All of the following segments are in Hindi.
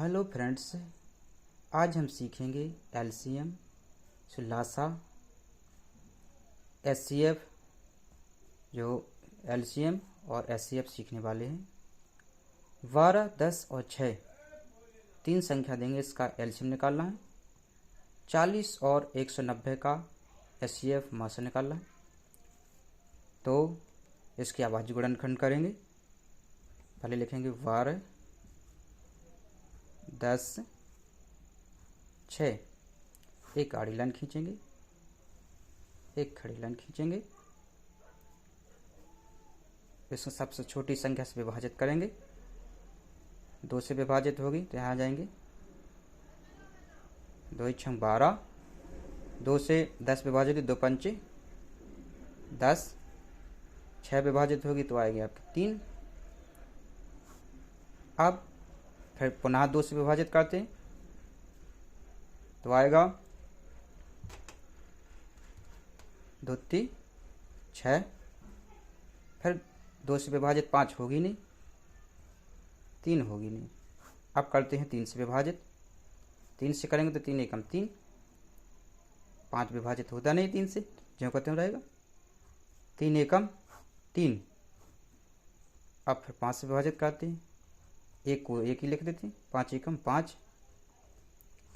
हेलो फ्रेंड्स, आज हम सीखेंगे एलसीएम, लासा, एचसीएफ। जो एलसीएम और एचसीएफ सीखने वाले हैं। 12, 10 और 6 तीन संख्या देंगे, इसका एलसीएम निकालना है। 40 और 190 का एचसीएफ मां से निकालना है। तो इसकी आवाज़ गुणनखंड करेंगे। पहले लिखेंगे 12, 10, 6। एक आड़ी लाइन खींचेंगे, एक खड़ी लाइन खींचेंगे। इसको सबसे छोटी संख्या से विभाजित करेंगे। 2 से विभाजित होगी तो यहाँ आ जाएंगे। 2 × 12। 2 से 10 विभाजित होगी, 2 पंचे 10। 6 विभाजित होगी तो आएगी आपकी 3। अब फिर पुनः 2 से विभाजित करते हैं तो आएगा 2 3 6। फिर 2 से विभाजित 5 होगी नहीं, 3 होगी नहीं। अब करते हैं 3 से विभाजित। 3 से करेंगे तो 3 एकम 3। 5 विभाजित होता नहीं 3 से, जो कहते हैं रहेगा 3 एकम 3। अब फिर 5 से विभाजित करते हैं। 1 को 1 ही लिख देते हैं। 5 एकम 5,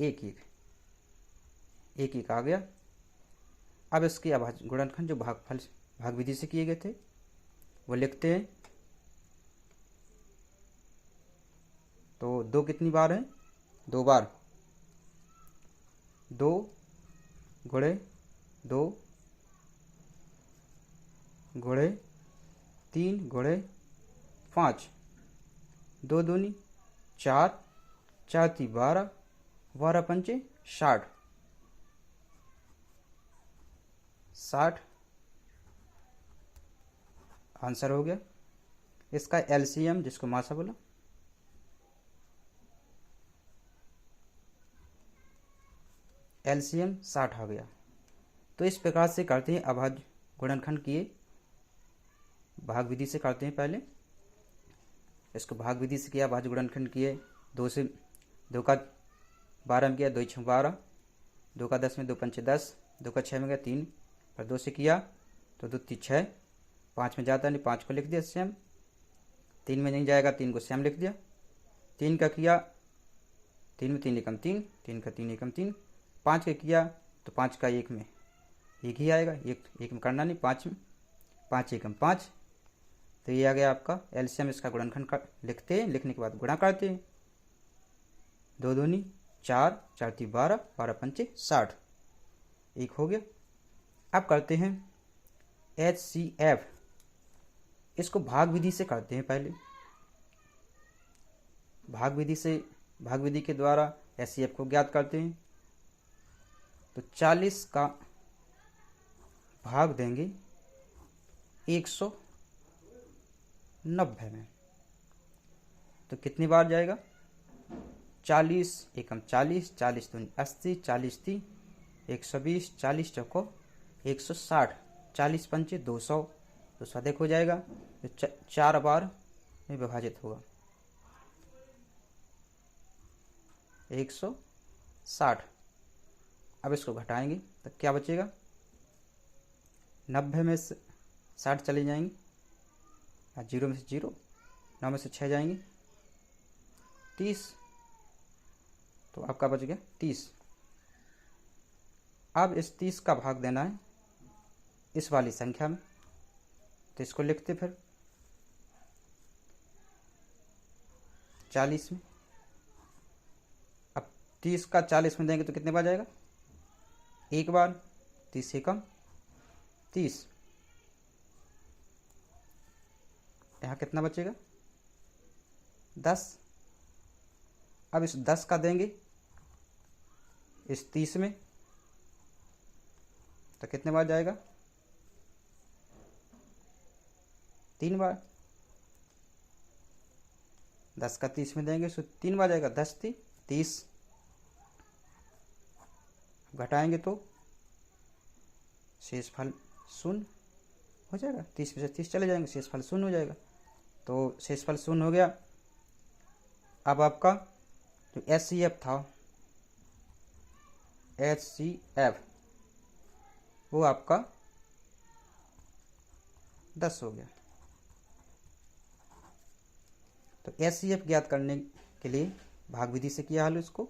1 1 1 1 आ गया। अब इसकी अभाज्य गुणनखंड जो भाग विधि से किए गए थे वो लिखते हैं। तो 2 कितनी बार है? 2 बार। 2 गुणे 2 गुणे 3 गुणे 5। 2 दूनी 4, 4 × 12, 12 पंचे 60। 60 आंसर हो गया। इसका एलसीएम, जिसको मासा बोला, एलसीएम 60 आ गया। तो इस प्रकार से करते हैं अभाज्य गुणनखंड किए। भाग विधि से करते हैं। पहले इसको भाग विधि से किया, अभाज्य गुणनखंड किए। 2 से 2 का 12 में किया, 2 × 12। 2 का 10 में 2 पंचे 10। 2 का 6 में गया 3। पर 2 से किया तो 2 3 6। 5 में जाता नहीं, 5 को लिख दिया श्याम। 3 में नहीं जाएगा, 3 को श्याम लिख दिया। 3 का किया, 3 में 3 एकम 3, 3 का 3 एकम 3। 5 का किया तो 5 का 1 में 1 ही आएगा, 1 में करना नहीं। 5 में 5 एकम 5। तो ये आ गया आपका एलसीएम। इसका गुणनखंड लिखते हैं, लिखने के बाद गुणा करते हैं। 2 दूनी 4, 4 × 12, 12 पंचे 60। 1 हो गया। अब करते हैं एचसीएफ। इसको भाग विधि से करते हैं। पहले भाग विधि के द्वारा एचसीएफ को ज्ञात करते हैं। तो 40 का भाग देंगे 190 में, तो कितनी बार जाएगा? 40 एकम 40, 40 दूनी 80, 40 3 120, 40 चौको 160, 40 पंचे 200, तो अधिक हो जाएगा। तो 4 बार में विभाजित होगा 160। अब इसको घटाएंगे तो क्या बचेगा? 90 में से 60 चले जाएंगे, 0 में से 0, 9 में से 6 जाएंगे 30। तो आपका बच गया 30। अब इस 30 का भाग देना है इस वाली संख्या में, तो इसको लिखते फिर 40 में। अब 30 का 40 में देंगे तो कितने बार जाएगा? 1 बार। 30 एकम 30। यहाँ कितना बचेगा? 10। अब इस 10 का देंगे इस 30 में, तो कितने बार जाएगा? 3 बार। 10 का 30 में देंगे तो 3 बार जाएगा। 10 × 30। घटाएंगे तो शेष फल 0 हो जाएगा। 30 में से 30 चले जाएंगे, शेष फल 0 हो जाएगा। तो शेष फल 0 हो गया। अब आपका जो HCF था, HCF वो आपका 10 हो गया। तो HCF ज्ञात करने के लिए भाग विधि से किया हल। इसको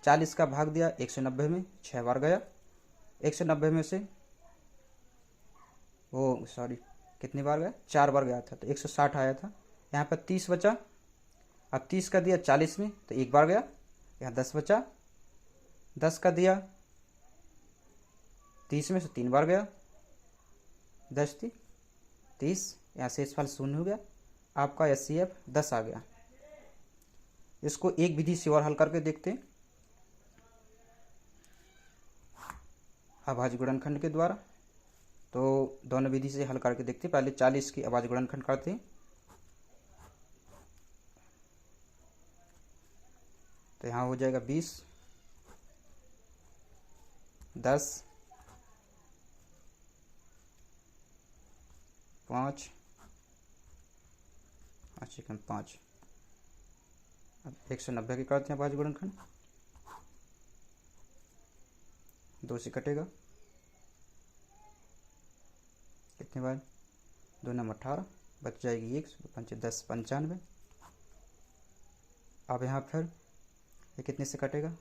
40 का भाग दिया 190 में, 6 बार गया। 190 में से वो कितनी बार गया, 4 बार गया था, तो 160 आया था। यहाँ पर 30 बचा, अब 30 का दिया 40 में तो 1 बार गया, यहाँ 10 बचा। 10 का दिया 30 में से 3 बार गया, 10 थी 30, यहाँ शेषफल 0 हो गया। आपका HCF 10 आ गया। इसको एक विधि से और हल करके देखते हैं, अभाज्य गुणनखंड के द्वारा। तो दोनों विधि से हल करके देखते हैं। पहले 40 की अभाज्य गुणनखंड करते हैं। तो यहाँ हो जाएगा 20, 10, 5, 5। अब 190 की करते हैं अभाज्य गुणनखंड। 2 से कटेगा, कितने बार, 2 नम 18, बच जाएगी 1, 5 10, 95। अब यहाँ फिर ये कितने से कटेगा,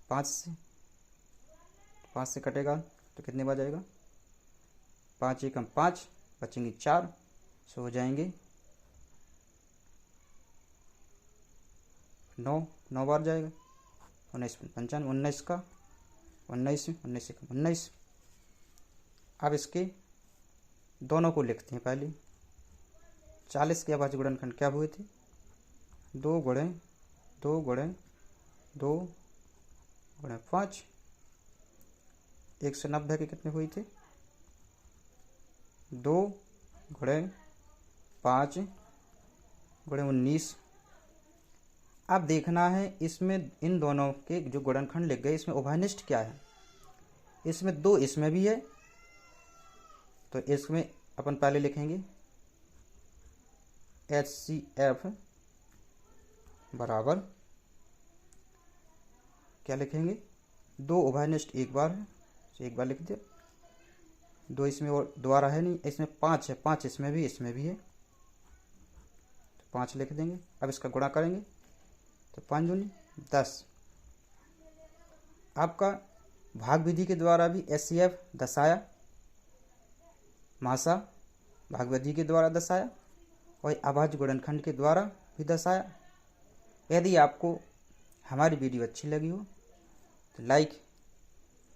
5 से, 5 से कटेगा तो कितने बार जाएगा, 5 एकम 5, बचेंगे 4, सो हो जाएंगे 9 बार जाएगा। 19 55, 19 का 19 में, 19 एकम 19। अब इसके दोनों को लिखते हैं। पहले 40 के अभाज्य गुणनखंड क्या हुए थे, 2 गुणे 2 गुणे 2 गुणे 5। 190 के कितने हुए थे, 2 गुणे 5 गुणे 19। अब देखना है इसमें इन दोनों के जो गुणनखंड लिख गए इसमें उभयनिष्ठ क्या है। इसमें 2 इसमें भी है, तो इसमें अपन पहले लिखेंगे HCF बराबर क्या लिखेंगे, 2 उभयनिष्ठ एक बार है, तो एक बार लिख दिया। 2 इसमें और दोबारा है नहीं, इसमें 5 है, 5 इसमें भी है, तो 5 लिख देंगे। अब इसका गुणा करेंगे तो 5 दूनी 10। आपका भाग विधि के द्वारा भी HCF 10 आया, मासा भाग विधि के द्वारा 10 आया, और अभाज्य गुणनखंड के द्वारा भी 10 आया। यदि आपको हमारी वीडियो अच्छी लगी हो तो लाइक,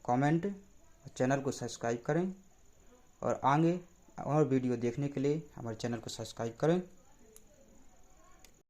कमेंट और चैनल को सब्सक्राइब करें, और आगे और वीडियो देखने के लिए हमारे चैनल को सब्सक्राइब करें।